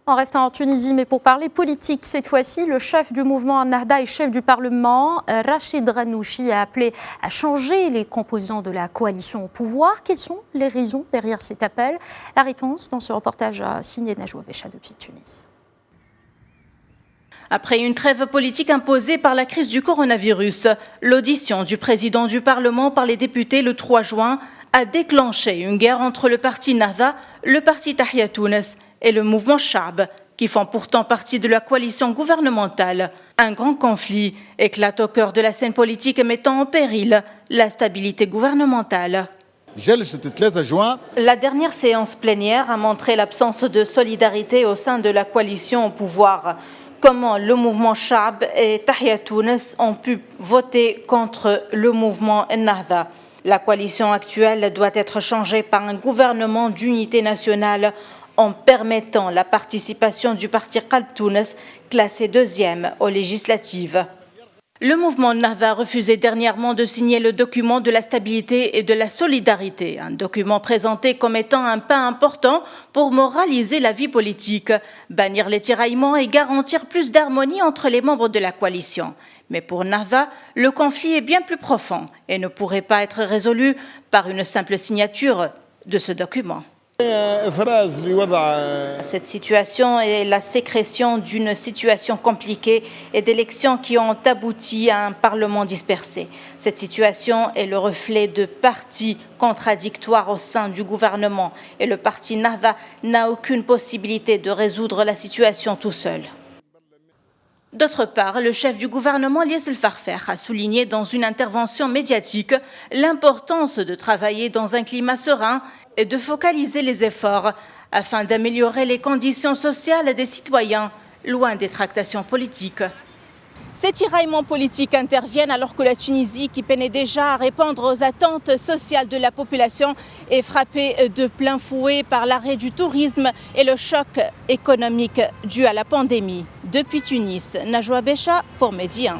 En restant en Tunisie, mais pour parler politique cette fois-ci, le chef du mouvement Ennahda et chef du Parlement, Rachid Ghannouchi, a appelé à changer les composants de la coalition au pouvoir. Quelles sont les raisons derrière cet appel? La réponse dans ce reportage signé Najwa Becha depuis Tunis. Après une trêve politique imposée par la crise du coronavirus, l'audition du président du Parlement par les députés le 3 juin a déclenché une guerre entre le parti Ennahda, le parti Tahia Tounes et le mouvement Chab, qui font pourtant partie de la coalition gouvernementale. Un grand conflit éclate au cœur de la scène politique, mettant en péril la stabilité gouvernementale. La dernière séance plénière a montré l'absence de solidarité au sein de la coalition au pouvoir. Comment le mouvement Chab et Tahia Tounes ont pu voter contre le mouvement Ennahda. La coalition actuelle doit être changée par un gouvernement d'unité nationale en permettant la participation du parti Qalb Tounes, classé 2e aux législatives. Le mouvement Ennahda a refusé dernièrement de signer le document de la stabilité et de la solidarité, un document présenté comme étant un pas important pour moraliser la vie politique, bannir les tiraillements et garantir plus d'harmonie entre les membres de la coalition. Mais pour Ennahda, le conflit est bien plus profond et ne pourrait pas être résolu par une simple signature de ce document. Cette situation est la sécrétion d'une situation compliquée et d'élections qui ont abouti à un Parlement dispersé. Cette situation est le reflet de partis contradictoires au sein du gouvernement et le parti Ennahda n'a aucune possibilité de résoudre la situation tout seul. D'autre part, le chef du gouvernement, Lies El Farfer, a souligné dans une intervention médiatique l'importance de travailler dans un climat serein et de focaliser les efforts afin d'améliorer les conditions sociales des citoyens, loin des tractations politiques. Ces tiraillements politiques interviennent alors que la Tunisie, qui peinait déjà à répondre aux attentes sociales de la population, est frappée de plein fouet par l'arrêt du tourisme et le choc économique dû à la pandémie. Depuis Tunis, Najwa Becha pour Medi 1.